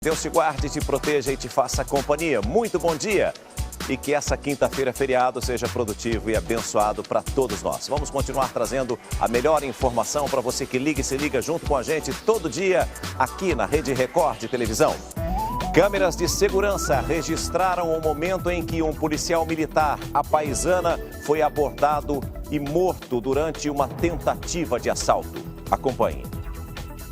Deus te guarde, te proteja e te faça companhia. Muito bom dia! E que essa quinta-feira feriado seja produtivo e abençoado para todos nós. Vamos continuar trazendo a melhor informação para você que liga e se liga junto com a gente todo dia aqui na Rede Record de Televisão. Câmeras de segurança registraram o momento em que um policial militar, a paisana, foi abordado e morto durante uma tentativa de assalto. Acompanhe.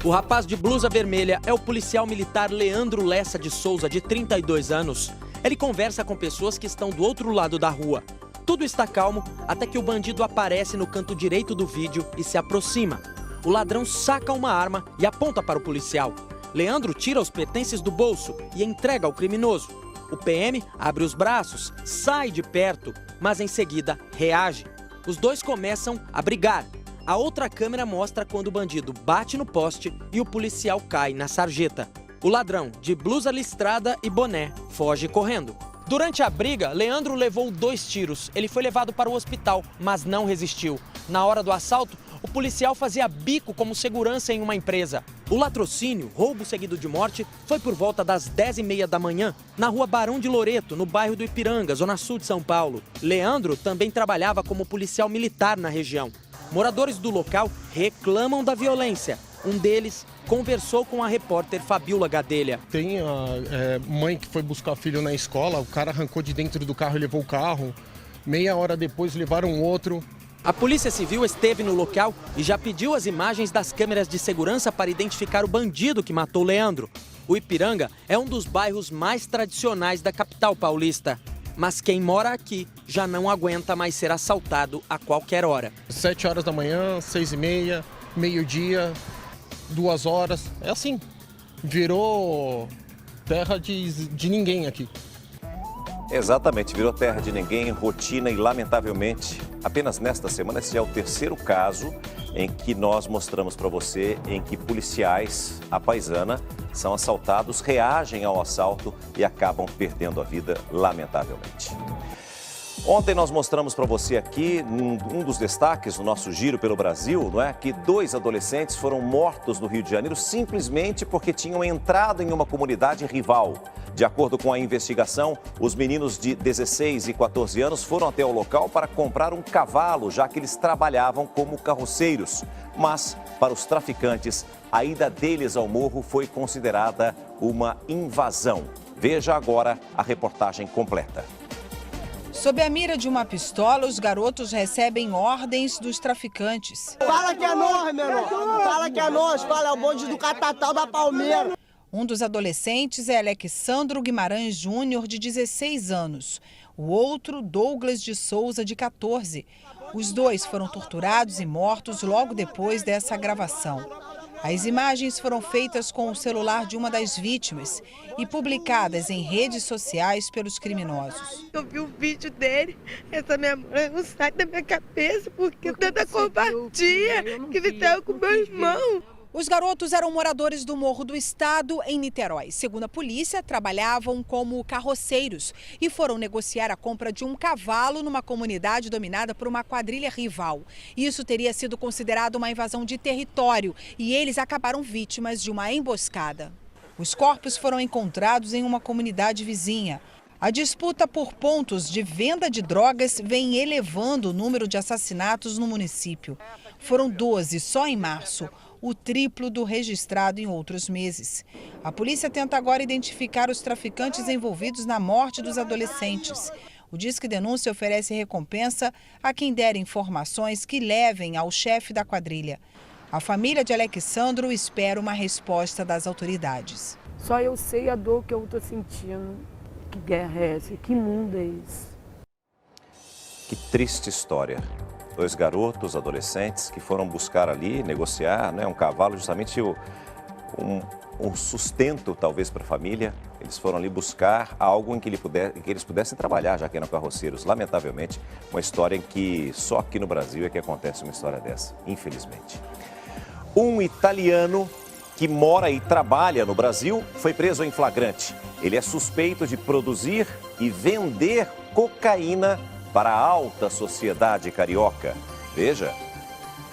O rapaz de blusa vermelha é o policial militar Leandro Lessa de Souza, de 32 anos. Ele conversa com pessoas que estão do outro lado da rua. Tudo está calmo até que o bandido aparece no canto direito do vídeo e se aproxima. O ladrão saca uma arma e aponta para o policial. Leandro tira os pertences do bolso e entrega ao criminoso. O PM abre os braços, sai de perto, mas em seguida reage. Os dois começam a brigar. A outra câmera mostra quando o bandido bate no poste e o policial cai na sarjeta. O ladrão, de blusa listrada e boné, foge correndo. Durante a briga, Leandro levou 2 tiros. Ele foi levado para o hospital, mas não resistiu. Na hora do assalto, o policial fazia bico como segurança em uma empresa. O latrocínio, roubo seguido de morte, foi por volta das 10h30 da manhã, na rua Barão de Loreto, no bairro do Ipiranga, zona sul de São Paulo. Leandro também trabalhava como policial militar na região. Moradores do local reclamam da violência. Um deles conversou com a repórter Fabiola Gadelha. Tem a mãe que foi buscar filho na escola, o cara arrancou de dentro do carro e levou o carro. Meia hora depois levaram outro. A Polícia Civil esteve no local e já pediu as imagens das câmeras de segurança para identificar o bandido que matou Leandro. O Ipiranga é um dos bairros mais tradicionais da capital paulista. Mas quem mora aqui já não aguenta mais ser assaltado a qualquer hora. 7 horas da manhã, 6h30, meio-dia, 2 horas. É assim, virou terra de ninguém aqui. Exatamente, virou terra de ninguém, rotina e, lamentavelmente, apenas nesta semana, esse é o 3º caso em que nós mostramos para você em que policiais, a paisana, são assaltados, reagem ao assalto e acabam perdendo a vida, lamentavelmente. Ontem nós mostramos para você aqui, um dos destaques do nosso giro pelo Brasil, não é? Que 2 adolescentes foram mortos no Rio de Janeiro simplesmente porque tinham entrado em uma comunidade rival. De acordo com a investigação, os meninos de 16 e 14 anos foram até o local para comprar um cavalo, já que eles trabalhavam como carroceiros. Mas, para os traficantes, a ida deles ao morro foi considerada uma invasão. Veja agora a reportagem completa. Sob a mira de uma pistola, os garotos recebem ordens dos traficantes. Fala que é nós, menor. Fala que é nós. Fala, é o bonde do Catatal da Palmeira. Um dos adolescentes é Alexandro Guimarães Júnior, de 16 anos. O outro, Douglas de Souza, de 14. Os dois foram torturados e mortos logo depois dessa gravação. As imagens foram feitas com o celular de uma das vítimas e publicadas em redes sociais pelos criminosos. Eu vi o vídeo dele, essa memória não sai da minha cabeça porque tanta covardia que fizeram com meu irmão. Os garotos eram moradores do Morro do Estado, em Niterói. Segundo a polícia, trabalhavam como carroceiros e foram negociar a compra de um cavalo numa comunidade dominada por uma quadrilha rival. Isso teria sido considerado uma invasão de território e eles acabaram vítimas de uma emboscada. Os corpos foram encontrados em uma comunidade vizinha. A disputa por pontos de venda de drogas vem elevando o número de assassinatos no município. Foram 12 só em março, o triplo do registrado em outros meses. A polícia tenta agora identificar os traficantes envolvidos na morte dos adolescentes. O Disque Denúncia oferece recompensa a quem der informações que levem ao chefe da quadrilha. A família de Alexandro espera uma resposta das autoridades. Só eu sei a dor que eu estou sentindo. Que guerra é essa? Que mundo é esse? Que triste história. 2 garotos, adolescentes, que foram buscar ali, negociar, né, um cavalo, justamente um sustento, talvez, para a família. Eles foram ali buscar algo em que eles pudessem trabalhar, já que eram carroceiros. Lamentavelmente, uma história em que só aqui no Brasil é que acontece uma história dessa, infelizmente. Um italiano que mora e trabalha no Brasil foi preso em flagrante. Ele é suspeito de produzir e vender cocaína para a alta sociedade carioca. Veja.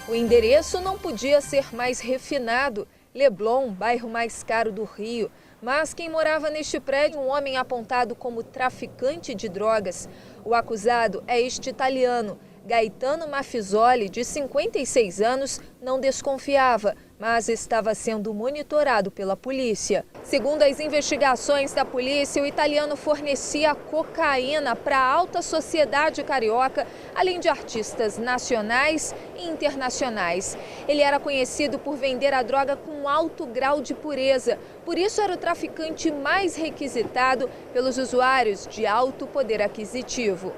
O endereço não podia ser mais refinado. Leblon, bairro mais caro do Rio. Mas quem morava neste prédio, um homem apontado como traficante de drogas. O acusado é este italiano. Gaetano Mafisoli, de 56 anos, não desconfiava, mas estava sendo monitorado pela polícia. Segundo as investigações da polícia, o italiano fornecia cocaína para a alta sociedade carioca, além de artistas nacionais e internacionais. Ele era conhecido por vender a droga com alto grau de pureza, por isso era o traficante mais requisitado pelos usuários de alto poder aquisitivo.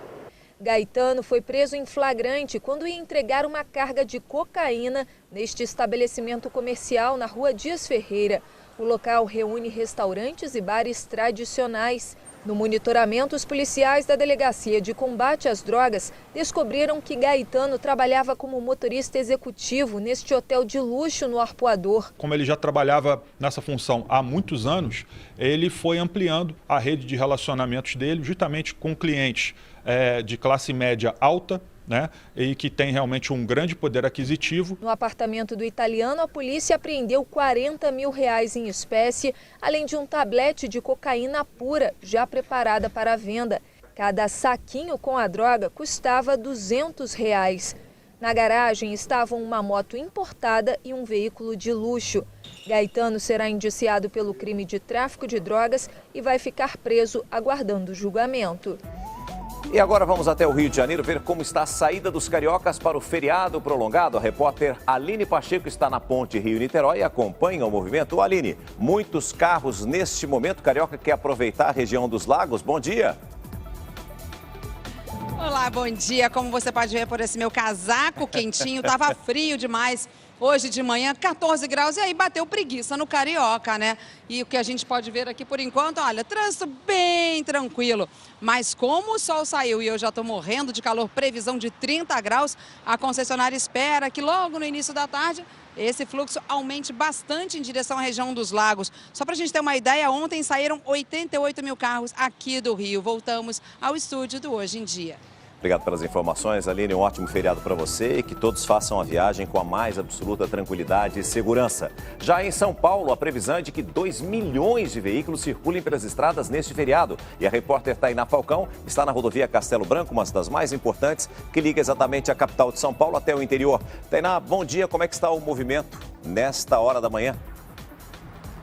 Gaetano foi preso em flagrante quando ia entregar uma carga de cocaína neste estabelecimento comercial na rua Dias Ferreira. O local reúne restaurantes e bares tradicionais. No monitoramento, os policiais da Delegacia de Combate às Drogas descobriram que Gaetano trabalhava como motorista executivo neste hotel de luxo no Arpoador. Como ele já trabalhava nessa função há muitos anos, ele foi ampliando a rede de relacionamentos dele justamente com clientes de classe média alta, né, e que tem realmente um grande poder aquisitivo. No apartamento do italiano, a polícia apreendeu R$40 mil em espécie, além de um tablete de cocaína pura, já preparada para a venda. Cada saquinho com a droga custava R$200. Na garagem estavam uma moto importada e um veículo de luxo. Gaetano será indiciado pelo crime de tráfico de drogas e vai ficar preso aguardando o julgamento. E agora vamos até o Rio de Janeiro ver como está a saída dos cariocas para o feriado prolongado. A repórter Aline Pacheco está na ponte Rio-Niterói e acompanha o movimento. Aline, muitos carros neste momento. Carioca quer aproveitar a região dos lagos. Bom dia. Olá, bom dia. Como você pode ver por esse meu casaco quentinho, estava frio demais. Hoje de manhã, 14 graus, e aí bateu preguiça no Carioca, né? E o que a gente pode ver aqui por enquanto, olha, trânsito bem tranquilo. Mas como o sol saiu e eu já estou morrendo de calor, previsão de 30 graus, a concessionária espera que logo no início da tarde esse fluxo aumente bastante em direção à região dos lagos. Só para a gente ter uma ideia, ontem saíram 88 mil carros aqui do Rio. Voltamos ao estúdio do Hoje em Dia. Obrigado pelas informações, Aline. Um ótimo feriado para você e que todos façam a viagem com a mais absoluta tranquilidade e segurança. Já em São Paulo, a previsão é de que 2 milhões de veículos circulem pelas estradas neste feriado. E a repórter Tainá Falcão está na rodovia Castelo Branco, uma das mais importantes, que liga exatamente a capital de São Paulo até o interior. Tainá, bom dia. Como é que está o movimento nesta hora da manhã?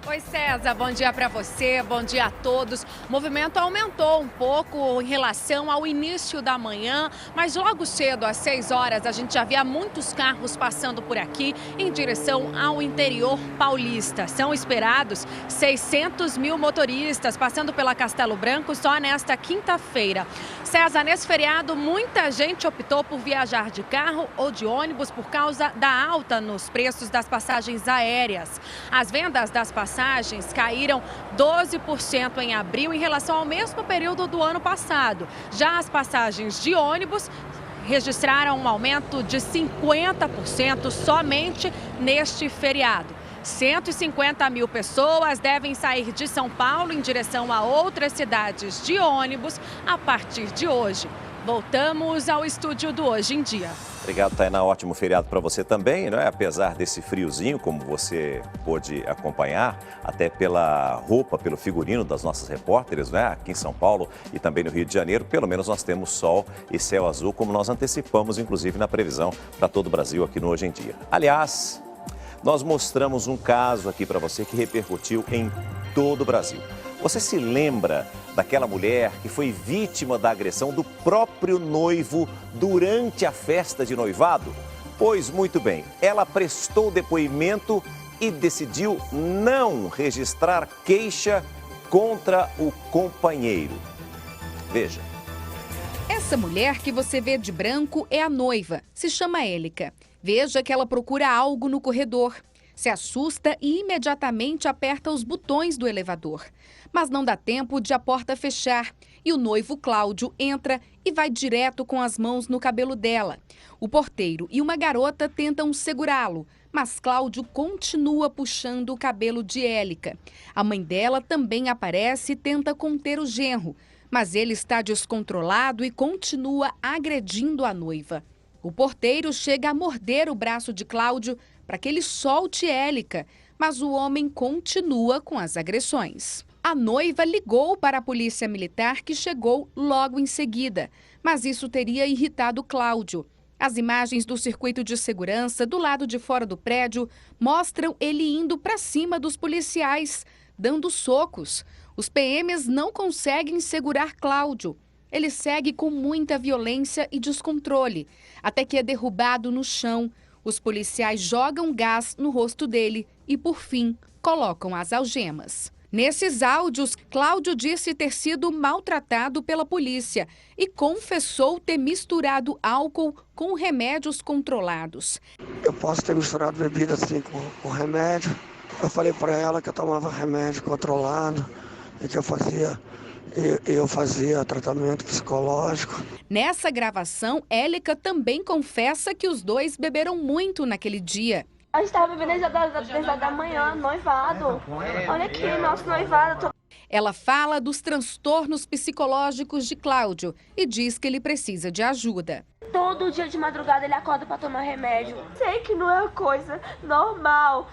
Oi, César, bom dia para você, bom dia a todos. O movimento aumentou um pouco em relação ao início da manhã, mas logo cedo, às 6 horas, a gente já via muitos carros passando por aqui em direção ao interior paulista. São esperados 600 mil motoristas passando pela Castelo Branco só nesta quinta-feira. César, nesse feriado, muita gente optou por viajar de carro ou de ônibus por causa da alta nos preços das passagens aéreas. As vendas das passagens caíram 12% em abril em relação ao mesmo período do ano passado. Já as passagens de ônibus registraram um aumento de 50% somente neste feriado. 150 mil pessoas devem sair de São Paulo em direção a outras cidades de ônibus a partir de hoje. Voltamos ao estúdio do Hoje em Dia. Obrigado, Tainá. Ótimo feriado para você também, não é? Apesar desse friozinho, como você pôde acompanhar, até pela roupa, pelo figurino das nossas repórteres, né? Aqui em São Paulo e também no Rio de Janeiro, pelo menos nós temos sol e céu azul, como nós antecipamos, inclusive, na previsão para todo o Brasil aqui no Hoje em Dia. Aliás, nós mostramos um caso aqui para você que repercutiu em todo o Brasil. Você se lembra daquela mulher que foi vítima da agressão do próprio noivo durante a festa de noivado? Pois muito bem, ela prestou depoimento e decidiu não registrar queixa contra o companheiro. Veja. Essa mulher que você vê de branco é a noiva, se chama Élica. Veja que ela procura algo no corredor. Se assusta e imediatamente aperta os botões do elevador. Mas não dá tempo de a porta fechar e o noivo Cláudio entra e vai direto com as mãos no cabelo dela. O porteiro e uma garota tentam segurá-lo, mas Cláudio continua puxando o cabelo de Élica. A mãe dela também aparece e tenta conter o genro, mas ele está descontrolado e continua agredindo a noiva. O porteiro chega a morder o braço de Cláudio para que ele solte Élica, mas o homem continua com as agressões. A noiva ligou para a polícia militar, que chegou logo em seguida, mas isso teria irritado Cláudio. As imagens do circuito de segurança do lado de fora do prédio mostram ele indo para cima dos policiais, dando socos. Os PMs não conseguem segurar Cláudio. Ele segue com muita violência e descontrole, até que é derrubado no chão. Os policiais jogam gás no rosto dele e, por fim, colocam as algemas. Nesses áudios, Cláudio disse ter sido maltratado pela polícia e confessou ter misturado álcool com remédios controlados. Eu posso ter misturado bebida assim com remédio. Eu falei para ela que eu tomava remédio controlado e que eu fazia tratamento psicológico. Nessa gravação, Élica também confessa que os dois beberam muito naquele dia. A gente estava bebendo desde da manhã, noivado. Olha aqui, nosso noivado. Ela fala dos transtornos psicológicos de Cláudio e diz que ele precisa de ajuda. Todo dia de madrugada ele acorda para tomar remédio. Sei que não é uma coisa normal.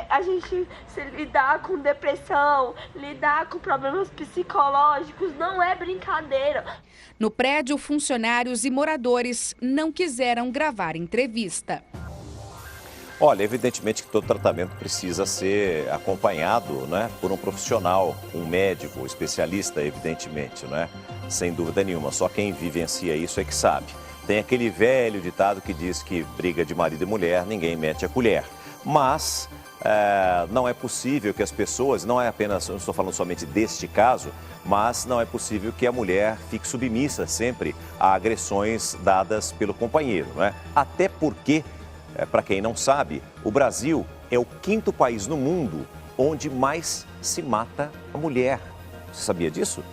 A gente se lidar com depressão, lidar com problemas psicológicos, não é brincadeira. No prédio, funcionários e moradores não quiseram gravar entrevista. Olha, evidentemente que todo tratamento precisa ser acompanhado, né, por um profissional, um médico, especialista, evidentemente, né, sem dúvida nenhuma. Só quem vivencia isso é que sabe. Tem aquele velho ditado que diz que briga de marido e mulher, ninguém mete a colher. Mas não é possível que as pessoas, não estou falando somente deste caso, mas não é possível que a mulher fique submissa sempre a agressões dadas pelo companheiro, né? Até porque, para quem não sabe, o Brasil é o 5º país no mundo onde mais se mata a mulher. Você sabia disso?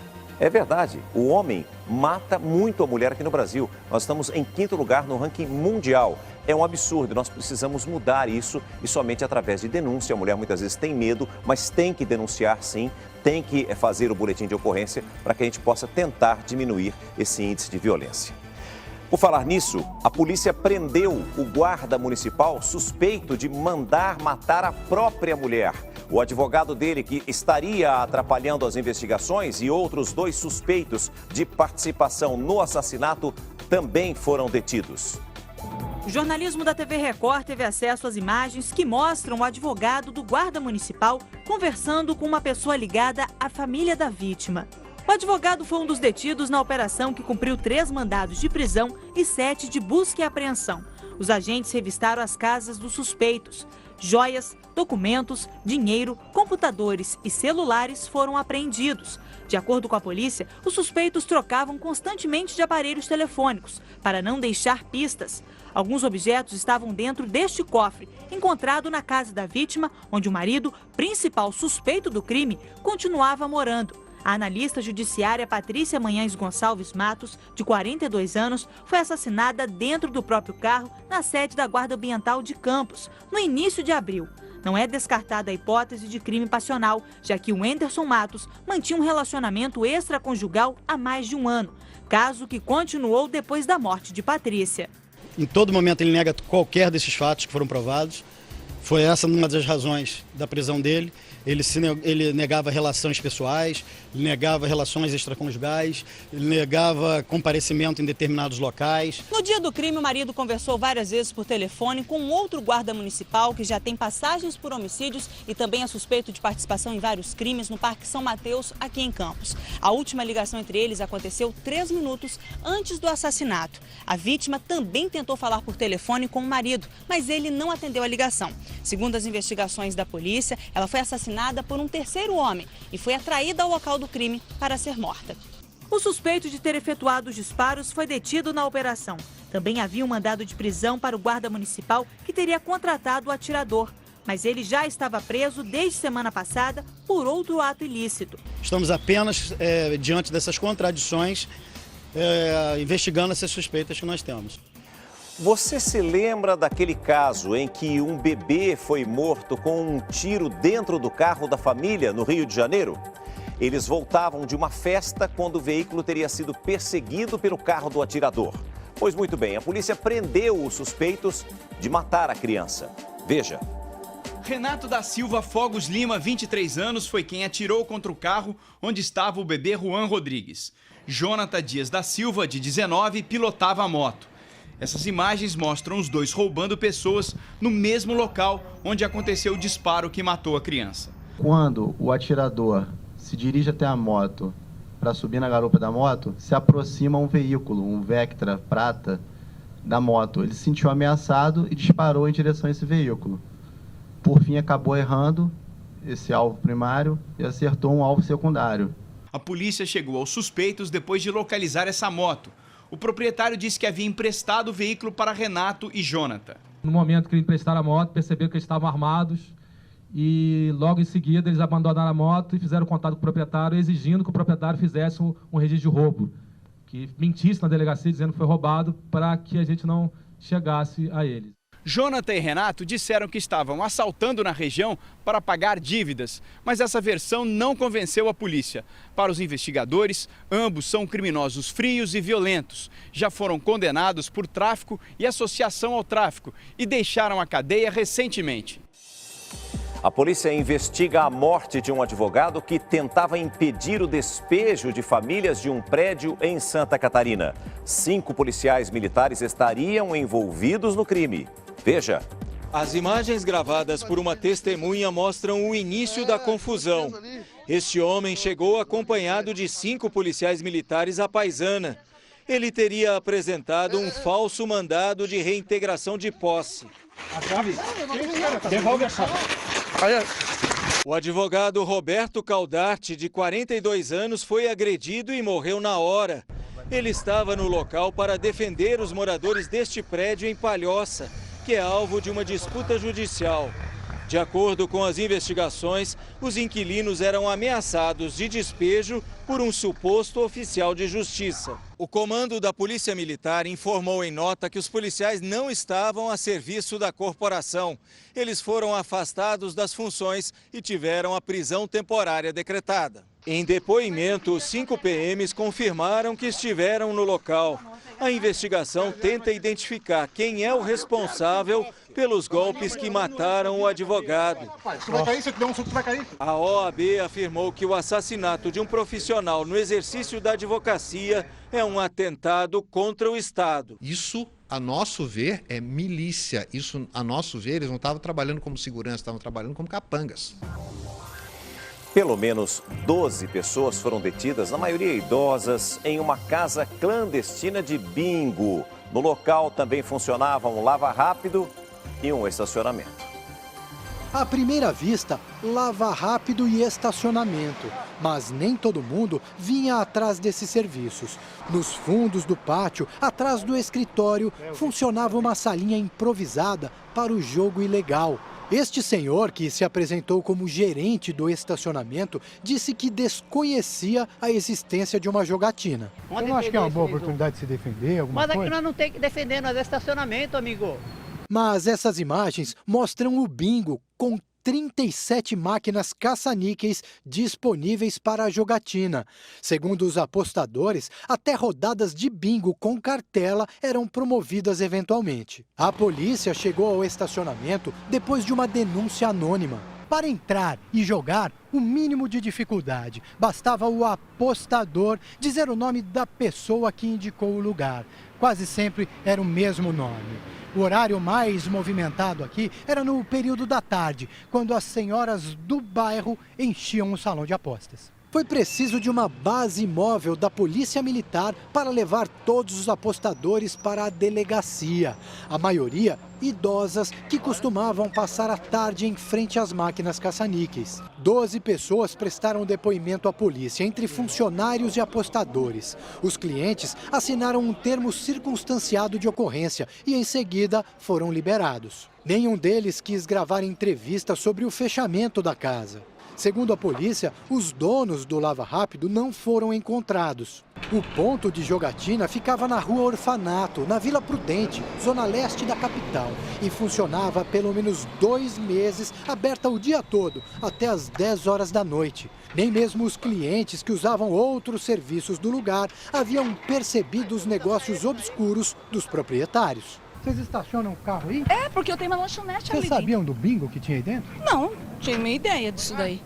É verdade, o homem mata muito a mulher aqui no Brasil. Nós estamos em 5º lugar no ranking mundial. É um absurdo, nós precisamos mudar isso e somente através de denúncia. A mulher muitas vezes tem medo, mas tem que denunciar sim, tem que fazer o boletim de ocorrência para que a gente possa tentar diminuir esse índice de violência. Por falar nisso, a polícia prendeu o guarda municipal suspeito de mandar matar a própria mulher. O advogado dele, que estaria atrapalhando as investigações, e outros 2 suspeitos de participação no assassinato também foram detidos. O jornalismo da TV Record teve acesso às imagens que mostram o advogado do guarda municipal conversando com uma pessoa ligada à família da vítima. O advogado foi um dos detidos na operação que cumpriu 3 mandados de prisão e 7 de busca e apreensão. Os agentes revistaram as casas dos suspeitos. Joias, documentos, dinheiro, computadores e celulares foram apreendidos. De acordo com a polícia, os suspeitos trocavam constantemente de aparelhos telefônicos para não deixar pistas. Alguns objetos estavam dentro deste cofre, encontrado na casa da vítima, onde o marido, principal suspeito do crime, continuava morando. A analista judiciária Patrícia Manhães Gonçalves Matos, de 42 anos, foi assassinada dentro do próprio carro na sede da Guarda Ambiental de Campos, no início de abril. Não é descartada a hipótese de crime passional, já que o Enderson Matos mantinha um relacionamento extraconjugal há mais de 1 ano, caso que continuou depois da morte de Patrícia. Em todo momento ele nega qualquer desses fatos que foram provados. Foi essa uma das razões da prisão dele. Ele negava relações pessoais, negava relações extraconjugais, negava comparecimento em determinados locais. No dia do crime, o marido conversou várias vezes por telefone com outro guarda municipal que já tem passagens por homicídios e também é suspeito de participação em vários crimes no Parque São Mateus, aqui em Campos. A última ligação entre eles aconteceu 3 minutos antes do assassinato. A vítima também tentou falar por telefone com o marido, mas ele não atendeu a ligação. Segundo as investigações da polícia, ela foi assassinada por um terceiro homem e foi atraída ao local do crime para ser morta. O suspeito de ter efetuado os disparos foi detido na operação. Também havia um mandado de prisão para o guarda municipal que teria contratado o atirador, mas ele já estava preso desde semana passada por outro ato ilícito. Estamos apenas, diante dessas contradições, investigando essas suspeitas que nós temos. Você se lembra daquele caso em que um bebê foi morto com um tiro dentro do carro da família no Rio de Janeiro? Eles voltavam de uma festa quando o veículo teria sido perseguido pelo carro do atirador. Pois muito bem, a polícia prendeu os suspeitos de matar a criança. Veja. Renato da Silva Fogos Lima, 23 anos, foi quem atirou contra o carro onde estava o bebê Juan Rodrigues. Jonathan Dias da Silva, de 19, pilotava a moto. Essas imagens mostram os dois roubando pessoas no mesmo local onde aconteceu o disparo que matou a criança. Quando o atirador se dirige até a moto para subir na garupa da moto, se aproxima um veículo, um Vectra prata, da moto. Ele se sentiu ameaçado e disparou em direção a esse veículo. Por fim, acabou errando esse alvo primário e acertou um alvo secundário. A polícia chegou aos suspeitos depois de localizar essa moto. O proprietário disse que havia emprestado o veículo para Renato e Jonathan. No momento que eles emprestaram a moto, perceberam que eles estavam armados e logo em seguida eles abandonaram a moto e fizeram contato com o proprietário, exigindo que o proprietário fizesse um registro de roubo, que mentisse na delegacia dizendo que foi roubado para que a gente não chegasse a eles. Jonathan e Renato disseram que estavam assaltando na região para pagar dívidas, mas essa versão não convenceu a polícia. Para os investigadores, ambos são criminosos frios e violentos. Já foram condenados por tráfico e associação ao tráfico e deixaram a cadeia recentemente. A polícia investiga a morte de um advogado que tentava impedir o despejo de famílias de um prédio em Santa Catarina. 5 policiais militares estariam envolvidos no crime. Veja. As imagens gravadas por uma testemunha mostram o início da confusão. Este homem chegou acompanhado de 5 policiais militares à paisana. Ele teria apresentado um falso mandado de reintegração de posse. Devolve a chave. O advogado Roberto Caldarte, de 42 anos, foi agredido e morreu na hora. Ele estava no local para defender os moradores deste prédio em Palhoça, que é alvo de uma disputa judicial. De acordo com as investigações, os inquilinos eram ameaçados de despejo por um suposto oficial de justiça. O comando da Polícia Militar informou em nota que os policiais não estavam a serviço da corporação. Eles foram afastados das funções e tiveram a prisão temporária decretada. Em depoimento, os 5 PMs confirmaram que estiveram no local. A investigação tenta identificar quem é o responsável pelos golpes que mataram o advogado. A OAB afirmou que o assassinato de um profissional no exercício da advocacia é um atentado contra o Estado. Isso, a nosso ver, é milícia. Isso, a nosso ver, eles não estavam trabalhando como segurança, estavam trabalhando como capangas. Pelo menos 12 pessoas foram detidas, na maioria idosas, em uma casa clandestina de bingo. No local também funcionava um lava-rápido e um estacionamento. À primeira vista, lava rápido e estacionamento. Mas nem todo mundo vinha atrás desses serviços. Nos fundos do pátio, atrás do escritório, funcionava uma salinha improvisada para o jogo ilegal. Este senhor, que se apresentou como gerente do estacionamento, disse que desconhecia a existência de uma jogatina. Eu não acho que é uma boa oportunidade de se defender, alguma coisa? Mas aqui nós não temos que defender, nós é estacionamento, amigo. Mas essas imagens mostram o bingo com 37 máquinas caça-níqueis disponíveis para a jogatina. Segundo os apostadores, até rodadas de bingo com cartela eram promovidas eventualmente. A polícia chegou ao estacionamento depois de uma denúncia anônima. Para entrar e jogar, o mínimo de dificuldade. Bastava o apostador dizer o nome da pessoa que indicou o lugar. Quase sempre era o mesmo nome. O horário mais movimentado aqui era no período da tarde, quando as senhoras do bairro enchiam o salão de apostas. Foi preciso de uma base móvel da Polícia Militar para levar todos os apostadores para a delegacia. A maioria idosas que costumavam passar a tarde em frente às máquinas caça-níqueis. 12 pessoas prestaram depoimento à polícia, entre funcionários e apostadores. Os clientes assinaram um termo circunstanciado de ocorrência e, em seguida, foram liberados. Nenhum deles quis gravar entrevista sobre o fechamento da casa. Segundo a polícia, os donos do Lava Rápido não foram encontrados. O ponto de jogatina ficava na Rua Orfanato, na Vila Prudente, zona leste da capital, e funcionava há pelo menos 2 meses, aberta o dia todo, até às 10 horas da noite. Nem mesmo os clientes que usavam outros serviços do lugar haviam percebido os negócios obscuros dos proprietários. Vocês estacionam o carro aí? É, porque eu tenho uma lanchonete ali. Vocês sabiam do bingo que tinha aí dentro? Não, tinha uma ideia disso daí.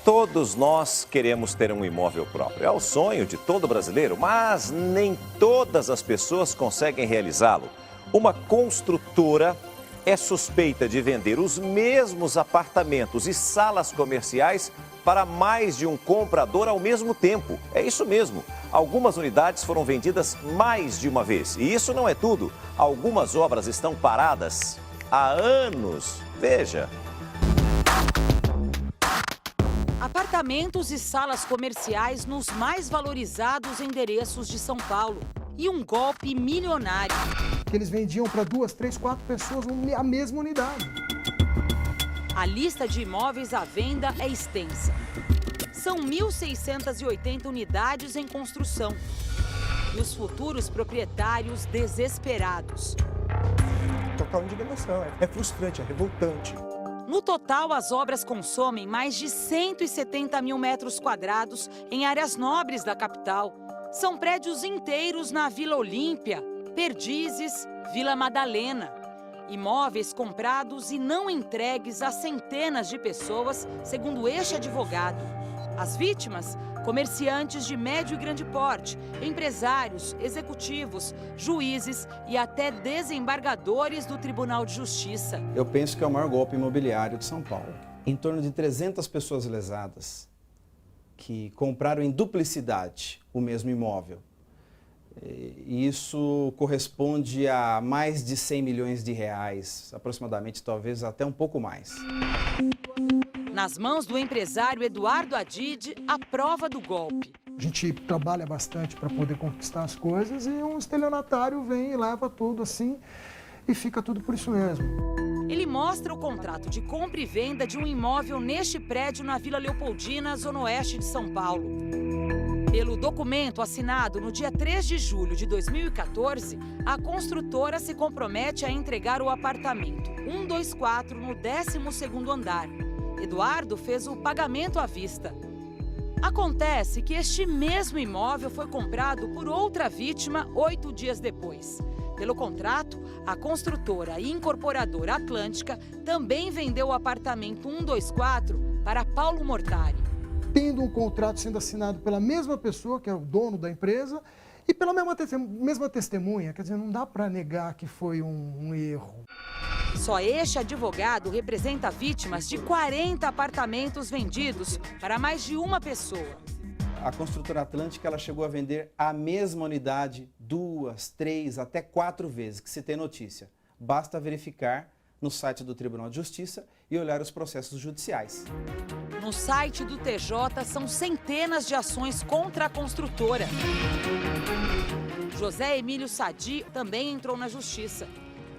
Todos nós queremos ter um imóvel próprio. É o sonho de todo brasileiro, mas nem todas as pessoas conseguem realizá-lo. Uma construtora é suspeita de vender os mesmos apartamentos e salas comerciais para mais de um comprador ao mesmo tempo. É isso mesmo. Algumas unidades foram vendidas mais de uma vez. E isso não é tudo. Algumas obras estão paradas há anos. Veja. Apartamentos e salas comerciais nos mais valorizados endereços de São Paulo. E um golpe milionário. Que eles vendiam para 2, 3, 4 pessoas a mesma unidade. A lista de imóveis à venda é extensa. São 1.680 unidades em construção. E os futuros proprietários desesperados. Total indignação, é frustrante, é revoltante. No total, as obras consomem mais de 170 mil metros quadrados em áreas nobres da capital. São prédios inteiros na Vila Olímpia, Perdizes, Vila Madalena. Imóveis comprados e não entregues a centenas de pessoas, segundo este advogado. As vítimas, comerciantes de médio e grande porte, empresários, executivos, juízes e até desembargadores do Tribunal de Justiça. Eu penso que é o maior golpe imobiliário de São Paulo. Em torno de 300 pessoas lesadas que compraram em duplicidade o mesmo imóvel. E isso corresponde a mais de 100 milhões de reais, aproximadamente, talvez até um pouco mais. Nas mãos do empresário Eduardo Adide, a prova do golpe. A gente trabalha bastante para poder conquistar as coisas e um estelionatário vem e leva tudo assim e fica tudo por isso mesmo. Ele mostra o contrato de compra e venda de um imóvel neste prédio na Vila Leopoldina, zona oeste de São Paulo. Pelo documento assinado no dia 3 de julho de 2014, a construtora se compromete a entregar o apartamento 124 no 12º andar. Eduardo fez o pagamento à vista. Acontece que este mesmo imóvel foi comprado por outra vítima 8 dias depois. Pelo contrato, a construtora e incorporadora Atlântica também vendeu o apartamento 124 para Paulo Mortari. Tendo um contrato sendo assinado pela mesma pessoa, que é o dono da empresa, e pela mesma testemunha, quer dizer, não dá para negar que foi um erro. Só este advogado representa vítimas de 40 apartamentos vendidos para mais de uma pessoa. A construtora Atlântica ela chegou a vender a mesma unidade 2, 3, até 4 vezes, que se tem notícia. Basta verificar no site do Tribunal de Justiça e olhar os processos judiciais. No site do TJ são centenas de ações contra a construtora. José Emílio Sadi também entrou na justiça.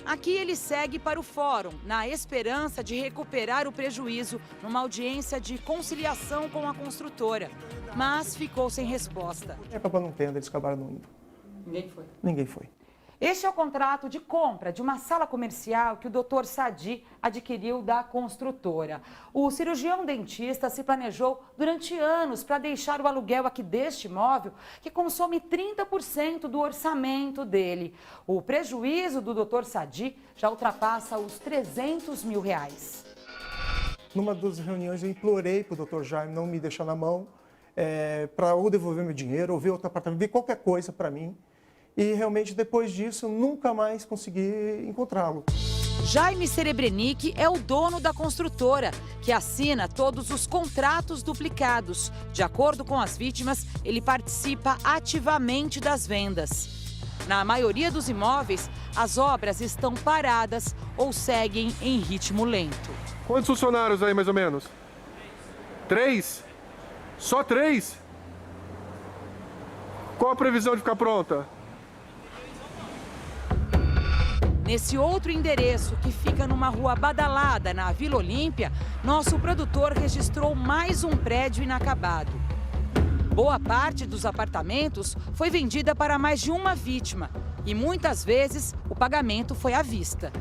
Aqui ele segue para o fórum, na esperança de recuperar o prejuízo numa audiência de conciliação com a construtora. Mas ficou sem resposta. Acabou não tendo, eles acabaram não indo. Ninguém foi? Ninguém foi. Este é o contrato de compra de uma sala comercial que o Dr. Sadi adquiriu da construtora. O cirurgião dentista se planejou durante anos para deixar o aluguel aqui deste imóvel, que consome 30% do orçamento dele. O prejuízo do Dr. Sadi já ultrapassa os R$300 mil. Numa das reuniões eu implorei para o Dr. Jaime não me deixar na mão, para ou devolver meu dinheiro, ou ver outro apartamento, ver qualquer coisa para mim. E realmente depois disso nunca mais consegui encontrá-lo. Jaime Serebrenic é o dono da construtora, que assina todos os contratos duplicados. De acordo com as vítimas, ele participa ativamente das vendas. Na maioria dos imóveis, as obras estão paradas ou seguem em ritmo lento. Quantos funcionários aí, mais ou menos? 3? Só 3? Qual a previsão de ficar pronta? Nesse outro endereço, que fica numa rua badalada, na Vila Olímpia, nosso produtor registrou mais um prédio inacabado. Boa parte dos apartamentos foi vendida para mais de uma vítima e muitas vezes o pagamento foi à vista.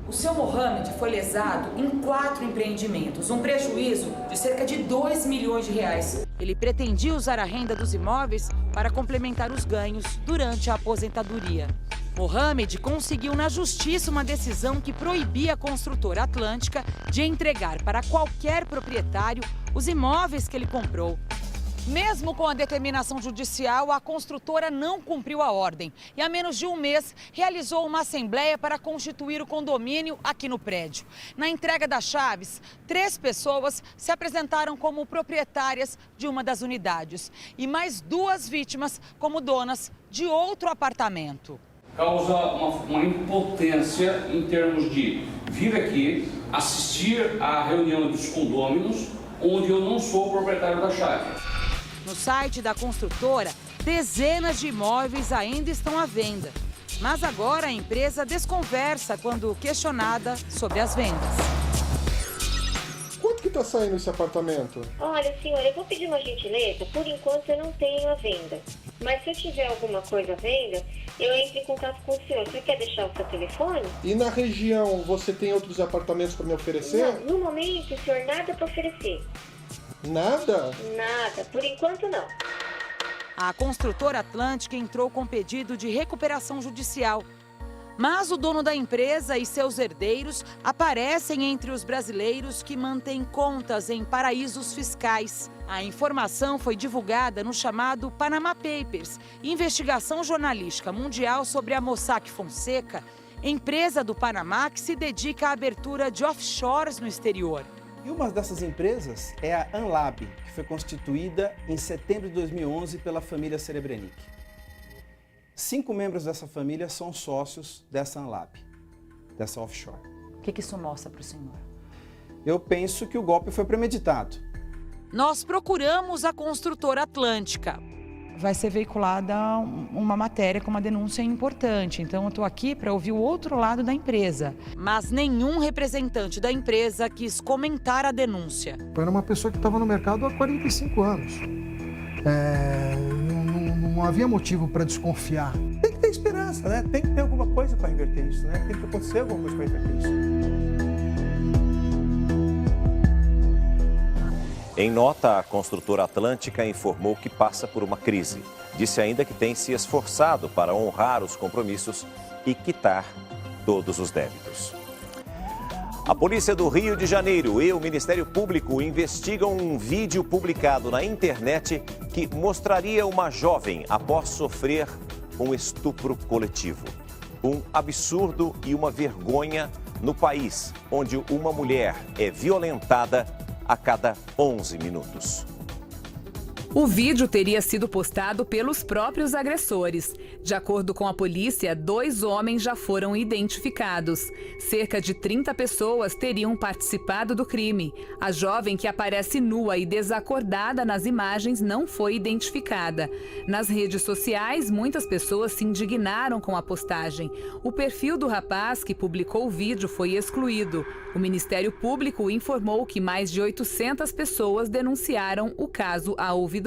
O seu Mohamed foi lesado em 4 empreendimentos, um prejuízo de cerca de R$2 milhões. Ele pretendia usar a renda dos imóveis para complementar os ganhos durante a aposentadoria. Mohamed conseguiu na justiça uma decisão que proibia a construtora Atlântica de entregar para qualquer proprietário os imóveis que ele comprou. Mesmo com a determinação judicial, a construtora não cumpriu a ordem e, há menos de um mês, realizou uma assembleia para constituir o condomínio aqui no prédio. Na entrega das chaves, 3 pessoas se apresentaram como proprietárias de uma das unidades e mais 2 vítimas como donas de outro apartamento. Causa uma impotência em termos de vir aqui, assistir à reunião dos condôminos, onde eu não sou o proprietário da chave. No site da construtora, dezenas de imóveis ainda estão à venda. Mas agora a empresa desconversa quando questionada sobre as vendas. Quanto que está saindo esse apartamento? Olha, senhora, eu vou pedir uma gentileza. Por enquanto eu não tenho a venda. Mas se eu tiver alguma coisa à venda, eu entro em contato com o senhor. Você quer deixar o seu telefone? E na região, você tem outros apartamentos para me oferecer? Não, no momento, senhor, nada para oferecer. Nada? Nada, por enquanto não. A construtora Atlântica entrou com pedido de recuperação judicial. Mas o dono da empresa e seus herdeiros aparecem entre os brasileiros que mantêm contas em paraísos fiscais. A informação foi divulgada no chamado Panama Papers, investigação jornalística mundial sobre a Mossack Fonseca, empresa do Panamá que se dedica à abertura de offshores no exterior. E uma dessas empresas é a Anlab, que foi constituída em setembro de 2011 pela família Serebrenic. 5 membros dessa família são sócios dessa Anlab, dessa offshore. O que isso mostra para o senhor? Eu penso que o golpe foi premeditado. Nós procuramos a construtora Atlântica. Vai ser veiculada uma matéria com uma denúncia importante. Então, eu estou aqui para ouvir o outro lado da empresa. Mas nenhum representante da empresa quis comentar a denúncia. Era uma pessoa que estava no mercado há 45 anos. Não havia motivo para desconfiar. Tem que ter esperança, né? Tem que ter alguma coisa para inverter isso, né? Tem que acontecer alguma coisa para inverter isso. Em nota, a construtora Atlântica informou que passa por uma crise. Disse ainda que tem se esforçado para honrar os compromissos e quitar todos os débitos. A Polícia do Rio de Janeiro e o Ministério Público investigam um vídeo publicado na internet que mostraria uma jovem após sofrer um estupro coletivo. Um absurdo e uma vergonha no país, onde uma mulher é violentada a cada 11 minutos. O vídeo teria sido postado pelos próprios agressores. De acordo com a polícia, 2 homens já foram identificados. Cerca de 30 pessoas teriam participado do crime. A jovem, que aparece nua e desacordada nas imagens, não foi identificada. Nas redes sociais, muitas pessoas se indignaram com a postagem. O perfil do rapaz que publicou o vídeo foi excluído. O Ministério Público informou que mais de 800 pessoas denunciaram o caso à ouvidoria.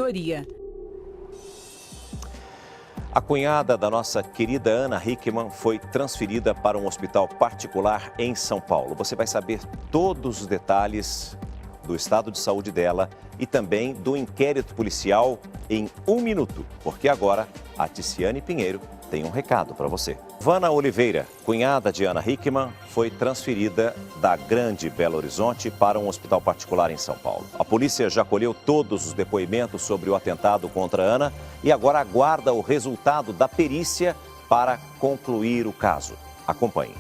A cunhada da nossa querida Ana Hickman foi transferida para um hospital particular em São Paulo. Você vai saber todos os detalhes do estado de saúde dela e também do inquérito policial em 1 minuto, porque agora a Ticiane Pinheiro tem um recado para você. Vana Oliveira, cunhada de Ana Hickman, foi transferida da Grande Belo Horizonte para um hospital particular em São Paulo. A polícia já colheu todos os depoimentos sobre o atentado contra Ana e agora aguarda o resultado da perícia para concluir o caso. Acompanhe.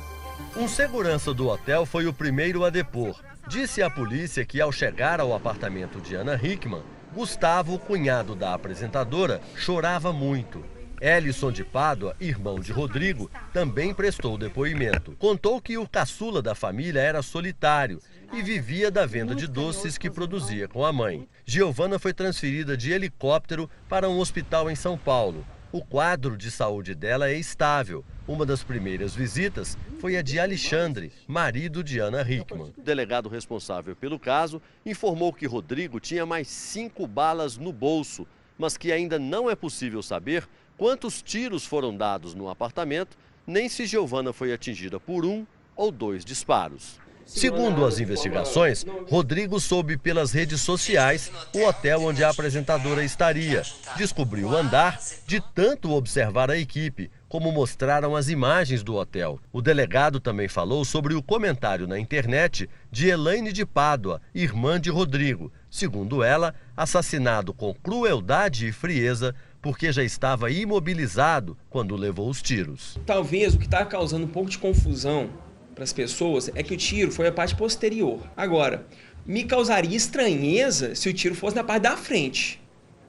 Um segurança do hotel foi o primeiro a depor. Disse à polícia que, ao chegar ao apartamento de Ana Hickman, Gustavo, cunhado da apresentadora, chorava muito. Ellison de Pádua, irmão de Rodrigo, também prestou depoimento. Contou que o caçula da família era solitário e vivia da venda de doces que produzia com a mãe. Giovana foi transferida de helicóptero para um hospital em São Paulo. O quadro de saúde dela é estável. Uma das primeiras visitas foi a de Alexandre, marido de Ana Hickman. O delegado responsável pelo caso informou que Rodrigo tinha mais 5 balas no bolso, mas que ainda não é possível saber quantos tiros foram dados no apartamento, nem se Giovana foi atingida por 1 ou 2 disparos. Segundo as investigações, Rodrigo soube pelas redes sociais o hotel onde a apresentadora estaria. Descobriu o andar de tanto observar a equipe, como mostraram as imagens do hotel. O delegado também falou sobre o comentário na internet de Elaine de Pádua, irmã de Rodrigo. Segundo ela, assassinado com crueldade e frieza, porque já estava imobilizado quando levou os tiros. Talvez o que está causando um pouco de confusão para as pessoas é que o tiro foi a parte posterior. Agora, me causaria estranheza se o tiro fosse na parte da frente,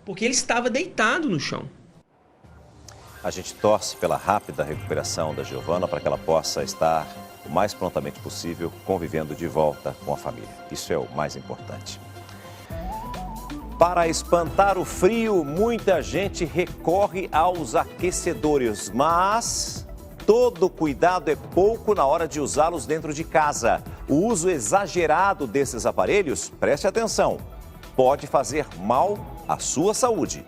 porque ele estava deitado no chão. A gente torce pela rápida recuperação da Giovana para que ela possa estar o mais prontamente possível convivendo de volta com a família. Isso é o mais importante. Para espantar o frio, muita gente recorre aos aquecedores, mas todo cuidado é pouco na hora de usá-los dentro de casa. O uso exagerado desses aparelhos, preste atenção, pode fazer mal à sua saúde.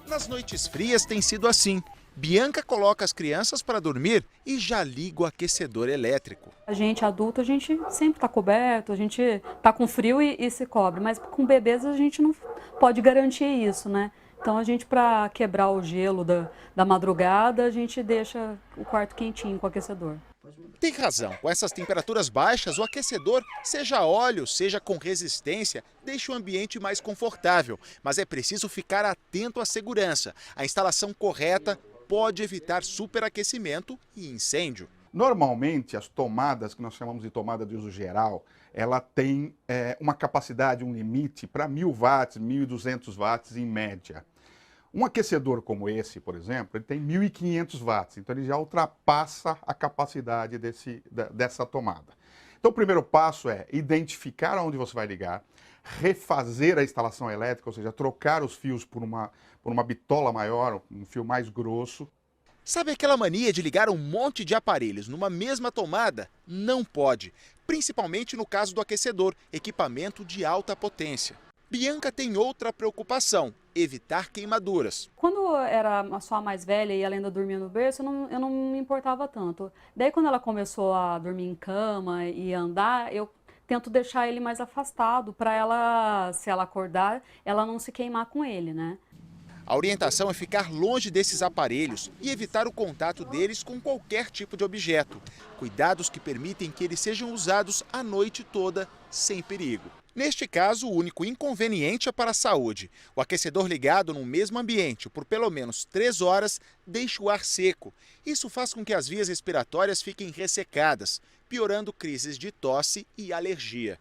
Nas noites frias tem sido assim. Bianca coloca as crianças para dormir e já liga o aquecedor elétrico. A gente adulto, a gente sempre está coberto, a gente está com frio e se cobre, mas com bebês a gente não pode garantir isso, né? Então a gente, para quebrar o gelo da madrugada, a gente deixa o quarto quentinho com o aquecedor. Tem razão, com essas temperaturas baixas, o aquecedor, seja a óleo, seja com resistência, deixa o ambiente mais confortável. Mas é preciso ficar atento à segurança. A instalação correta pode evitar superaquecimento e incêndio. Normalmente, as tomadas, que nós chamamos de tomada de uso geral, ela tem uma capacidade, um limite para 1.000 watts, 1.200 watts em média. Um aquecedor como esse, por exemplo, ele tem 1.500 watts, então ele já ultrapassa a capacidade dessa tomada. Então o primeiro passo é identificar onde você vai ligar, refazer a instalação elétrica, ou seja, trocar os fios por uma bitola maior, um fio mais grosso. Sabe aquela mania de ligar um monte de aparelhos numa mesma tomada? Não pode, principalmente no caso do aquecedor, equipamento de alta potência. Bianca tem outra preocupação, evitar queimaduras. Quando era só a mais velha e ela ainda dormia no berço, eu não me importava tanto. Daí quando ela começou a dormir em cama e andar, eu tento deixar ele mais afastado para ela, se ela acordar, ela não se queimar com ele, né? A orientação é ficar longe desses aparelhos e evitar o contato deles com qualquer tipo de objeto. Cuidados que permitem que eles sejam usados a noite toda sem perigo. Neste caso, o único inconveniente é para a saúde. O aquecedor ligado no mesmo ambiente por pelo menos 3 horas deixa o ar seco. Isso faz com que as vias respiratórias fiquem ressecadas, piorando crises de tosse e alergia.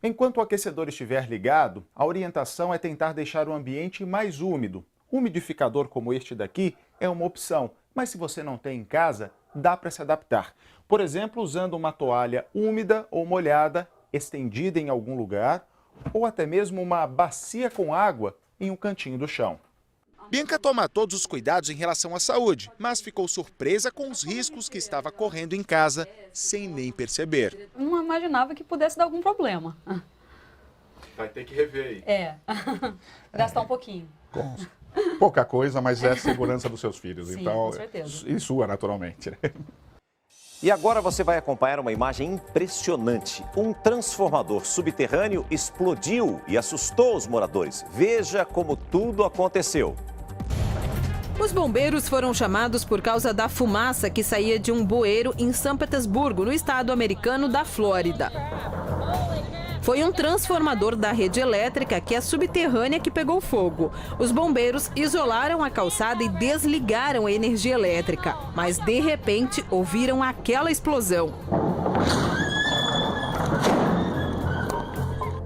Enquanto o aquecedor estiver ligado, a orientação é tentar deixar o ambiente mais úmido. Um umidificador como este daqui é uma opção, mas se você não tem em casa, dá para se adaptar. Por exemplo, usando uma toalha úmida ou molhada, estendida em algum lugar, ou até mesmo uma bacia com água em um cantinho do chão. Bianca toma todos os cuidados em relação à saúde, mas ficou surpresa com os riscos que estava correndo em casa sem nem perceber. Não imaginava que pudesse dar algum problema. Vai ter que rever aí. Gastar um pouquinho. Pouca coisa, mas é a segurança dos seus filhos. Sim, então, com certeza. E sua, naturalmente. Né? E agora você vai acompanhar uma imagem impressionante. Um transformador subterrâneo explodiu e assustou os moradores. Veja como tudo aconteceu. Os bombeiros foram chamados por causa da fumaça que saía de um bueiro em São Petersburgo, no estado americano da Flórida. Foi um transformador da rede elétrica, que é subterrânea, que pegou fogo. Os bombeiros isolaram a calçada e desligaram a energia elétrica. Mas, de repente, ouviram aquela explosão.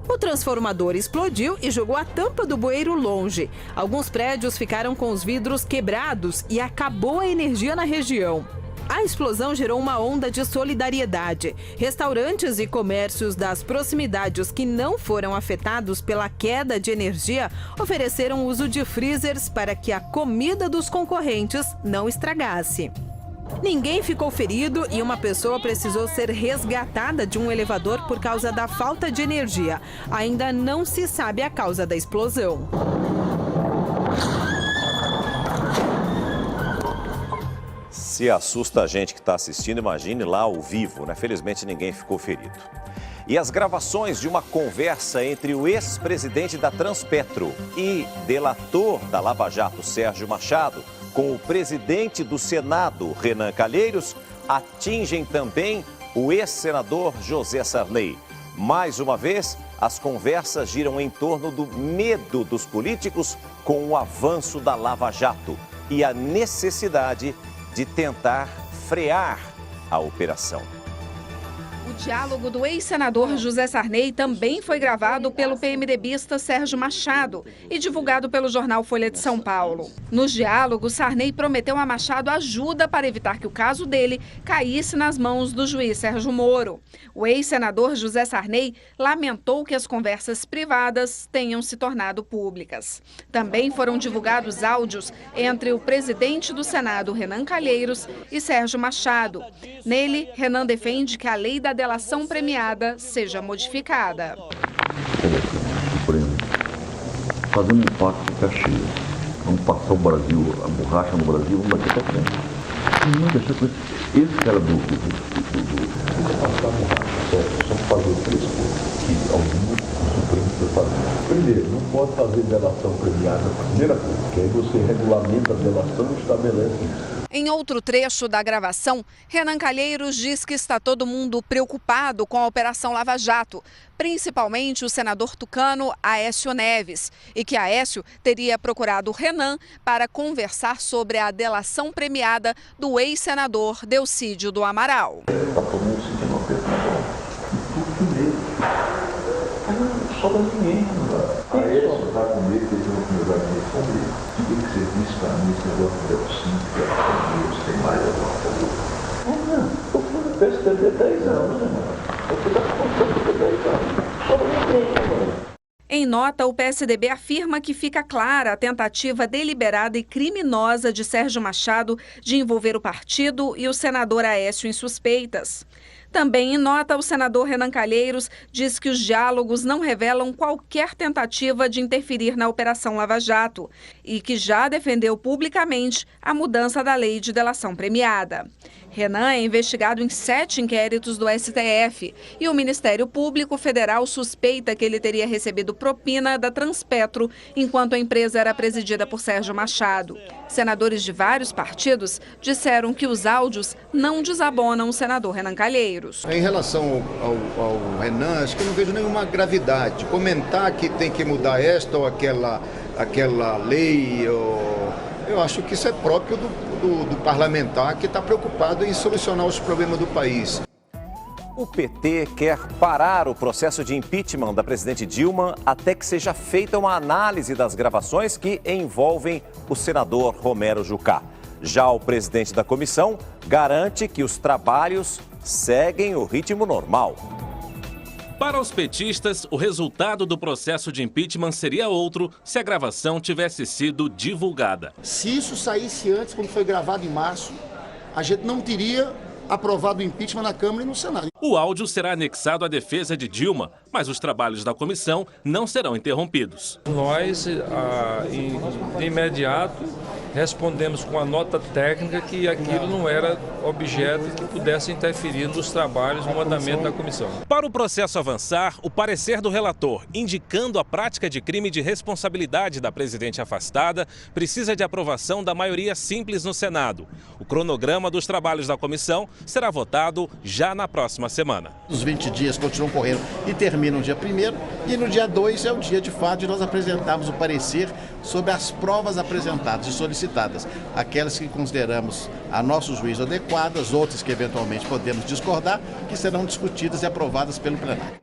O transformador explodiu e jogou a tampa do bueiro longe. Alguns prédios ficaram com os vidros quebrados e acabou a energia na região. A explosão gerou uma onda de solidariedade. Restaurantes e comércios das proximidades que não foram afetados pela queda de energia ofereceram o uso de freezers para que a comida dos concorrentes não estragasse. Ninguém ficou ferido e uma pessoa precisou ser resgatada de um elevador por causa da falta de energia. Ainda não se sabe a causa da explosão. Se assusta a gente que está assistindo, imagine lá ao vivo, né? Felizmente ninguém ficou ferido. E as gravações de uma conversa entre o ex-presidente da Transpetro e delator da Lava Jato, Sérgio Machado, com o presidente do Senado, Renan Calheiros, atingem também o ex-senador José Sarney. Mais uma vez, as conversas giram em torno do medo dos políticos com o avanço da Lava Jato e a necessidade de tentar frear a operação. O diálogo do ex-senador José Sarney também foi gravado pelo PMDBista Sérgio Machado e divulgado pelo jornal Folha de São Paulo. Nos diálogos, Sarney prometeu a Machado ajuda para evitar que o caso dele caísse nas mãos do juiz Sérgio Moro. O ex-senador José Sarney lamentou que as conversas privadas tenham se tornado públicas. Também foram divulgados áudios entre o presidente do Senado, Renan Calheiros, e Sérgio Machado. Nele, Renan defende que a lei da delação premiada seja modificada. Supremo, fazendo um pacto de Caxias. Vamos passar o Brasil, a borracha no Brasil, vamos daqui para frente. Não deixa com esse cara do passar a borracha, só fazer o preço que algum Supremo precisa fazer. Primeiro, não pode fazer delação premiada, primeira coisa, que aí você regulamenta a delação e estabelece isso. Em outro trecho da gravação, Renan Calheiros diz que está todo mundo preocupado com a Operação Lava Jato, principalmente o senador tucano Aécio Neves, e que Aécio teria procurado Renan para conversar sobre a delação premiada do ex-senador Delcídio do Amaral. Está todo mundo sentindo uma pressão, tudo com medo. Não sobra ninguém. Aécio está com medo, ele não tem lugar de responder. Tem que ser visto para mim, esse negócio de Delcídio, tem mais alguma coisa. Não, eu fui no PSDB 10 anos, irmão. Eu fui da PSDB 10 anos. Sobra ninguém agora. Em nota, o PSDB afirma que fica clara a tentativa deliberada e criminosa de Sérgio Machado de envolver o partido e o senador Aécio em suspeitas. Também em nota, o senador Renan Calheiros diz que os diálogos não revelam qualquer tentativa de interferir na Operação Lava Jato e que já defendeu publicamente a mudança da lei de delação premiada. Renan é investigado em 7 inquéritos do STF e o Ministério Público Federal suspeita que ele teria recebido propina da Transpetro enquanto a empresa era presidida por Sérgio Machado. Senadores de vários partidos disseram que os áudios não desabonam o senador Renan Calheiros. Em relação ao Renan, acho que eu não vejo nenhuma gravidade. Comentar que tem que mudar esta ou aquela lei, eu acho que isso é próprio do parlamentar que está preocupado em solucionar os problemas do país. O PT quer parar o processo de impeachment da presidente Dilma até que seja feita uma análise das gravações que envolvem o senador Romero Jucá. Já o presidente da comissão garante que os trabalhos seguem o ritmo normal. Para os petistas, o resultado do processo de impeachment seria outro se a gravação tivesse sido divulgada. Se isso saísse antes, quando foi gravado em março, a gente não teria aprovado o impeachment na Câmara e no Senado. O áudio será anexado à defesa de Dilma, mas os trabalhos da comissão não serão interrompidos. Nós, de imediato, respondemos com a nota técnica que aquilo não era objeto que pudesse interferir nos trabalhos no andamento da comissão. Para o processo avançar, o parecer do relator, indicando a prática de crime de responsabilidade da presidente afastada, precisa de aprovação da maioria simples no Senado. O cronograma dos trabalhos da comissão será votado já na próxima semana. Os 20 dias continuam correndo e terminam no dia 1º, e no dia 2 é o dia de fato de nós apresentarmos o parecer sobre as provas apresentadas e solicitadas, aquelas que consideramos a nosso juízo adequadas, outras que eventualmente podemos discordar, que serão discutidas e aprovadas pelo plenário.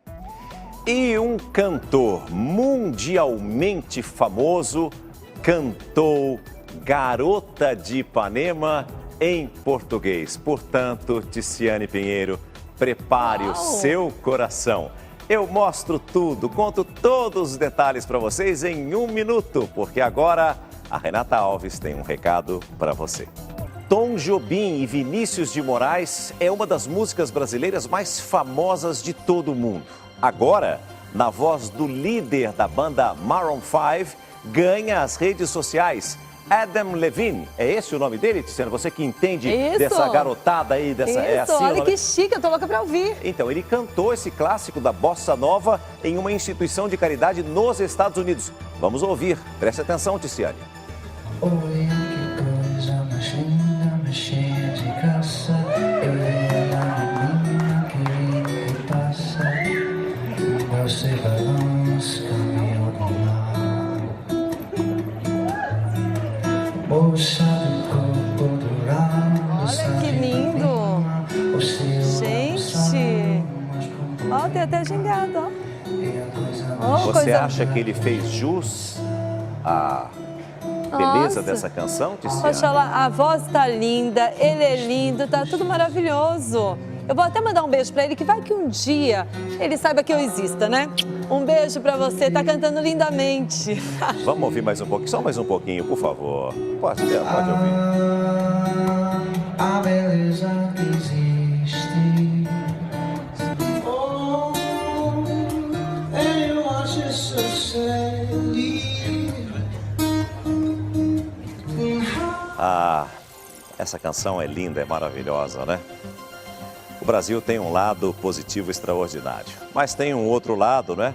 E um cantor mundialmente famoso cantou Garota de Ipanema em português. Portanto, Ticiane Pinheiro, prepare o seu coração. Eu mostro tudo, conto todos os detalhes para vocês em 1 minuto, porque agora a Renata Alves tem um recado para você. Tom Jobim e Vinícius de Moraes é uma das músicas brasileiras mais famosas de todo o mundo. Agora, na voz do líder da banda Maroon 5, ganha as redes sociais. Adam Levine. É esse o nome dele, Tiziana? Você que entende Isso. dessa garotada aí, dessa... Isso, é assim, olha que chique, eu tô louca pra ouvir. Então, ele cantou esse clássico da bossa nova em uma instituição de caridade nos Estados Unidos. Vamos ouvir. Preste atenção, Tiziane. Oi, que coisa mais linda, mais cheia de graça. Eu e a menina que passa. Você balança, caminho do mar. Moça do corpo dourado. Olha que lindo. Gente. Ó, tem até gingado, ó. Você acha que ele fez jus à beleza dessa canção, Tiziana? Oxalá, a voz tá linda, ele é lindo, tá tudo maravilhoso. Eu vou até mandar um beijo pra ele, que vai que um dia ele saiba que eu existo, né? Um beijo pra você, tá cantando lindamente. Vamos ouvir mais um pouquinho, só mais um pouquinho, por favor. Pode ouvir. A beleza que existe. Oh, eu acho isso Essa canção é linda, é maravilhosa, né? O Brasil tem um lado positivo extraordinário, mas tem um outro lado, né?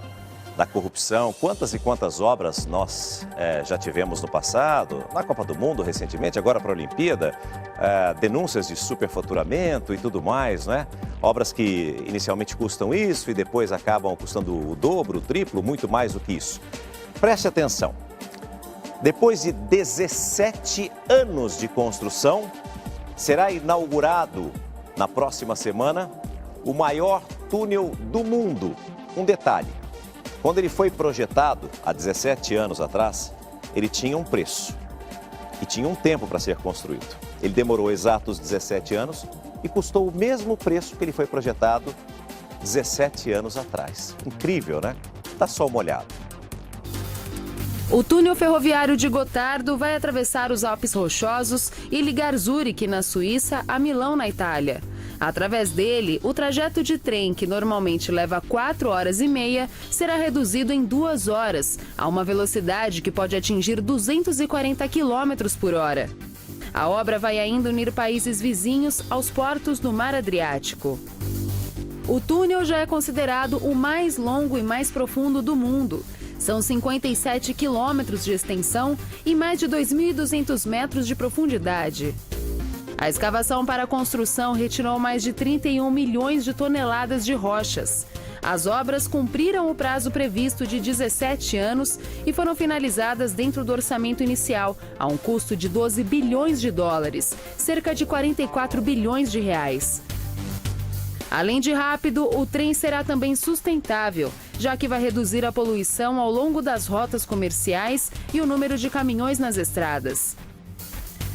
Da corrupção. Quantas e quantas obras nós já tivemos no passado, na Copa do Mundo recentemente, agora para a Olimpíada, denúncias de superfaturamento e tudo mais, né? Obras que inicialmente custam isso e depois acabam custando o dobro, o triplo, muito mais do que isso. Preste atenção. Depois de 17 anos de construção, será inaugurado na próxima semana o maior túnel do mundo. Um detalhe, quando ele foi projetado há 17 anos atrás, ele tinha um preço e tinha um tempo para ser construído. Ele demorou exatos 17 anos e custou o mesmo preço que ele foi projetado 17 anos atrás. Incrível, né? Dá só uma olhada. O túnel ferroviário de Gotardo vai atravessar os Alpes Rochosos e ligar Zurique, na Suíça, a Milão, na Itália. Através dele, o trajeto de trem, que normalmente leva 4 horas e meia, será reduzido em 2 horas, a uma velocidade que pode atingir 240 km por hora. A obra vai ainda unir países vizinhos aos portos do Mar Adriático. O túnel já é considerado o mais longo e mais profundo do mundo. São 57 quilômetros de extensão e mais de 2.200 metros de profundidade. A escavação para a construção retirou mais de 31 milhões de toneladas de rochas. As obras cumpriram o prazo previsto de 17 anos e foram finalizadas dentro do orçamento inicial, a um custo de 12 bilhões de dólares, cerca de 44 bilhões de reais. Além de rápido, o trem será também sustentável, já que vai reduzir a poluição ao longo das rotas comerciais e o número de caminhões nas estradas.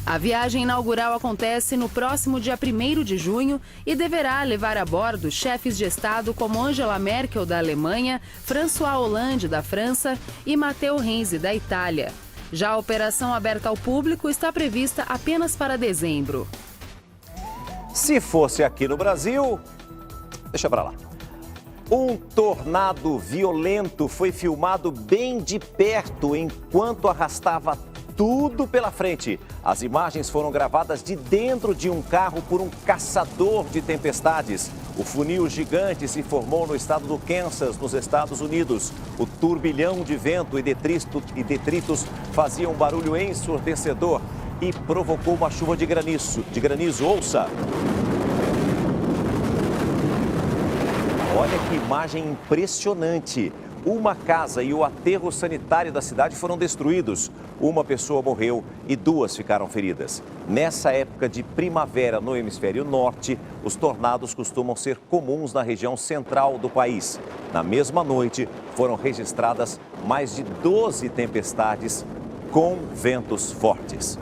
A viagem inaugural acontece no próximo dia 1º de junho e deverá levar a bordo chefes de Estado como Angela Merkel, da Alemanha, François Hollande, da França e Matteo Renzi, da Itália. Já a operação aberta ao público está prevista apenas para dezembro. Se fosse aqui no Brasil, deixa pra lá. Um tornado violento foi filmado bem de perto enquanto arrastava tudo pela frente. As imagens foram gravadas de dentro de um carro por um caçador de tempestades. O funil gigante se formou no estado do Kansas, nos Estados Unidos. O turbilhão de vento e detritos faziam um barulho ensurdecedor e provocou uma chuva de granizo. Ouça! Olha que imagem impressionante. Uma casa e o aterro sanitário da cidade foram destruídos. Uma pessoa morreu e 2 ficaram feridas. Nessa época de primavera no hemisfério norte, os tornados costumam ser comuns na região central do país. Na mesma noite, foram registradas mais de 12 tempestades com ventos fortes.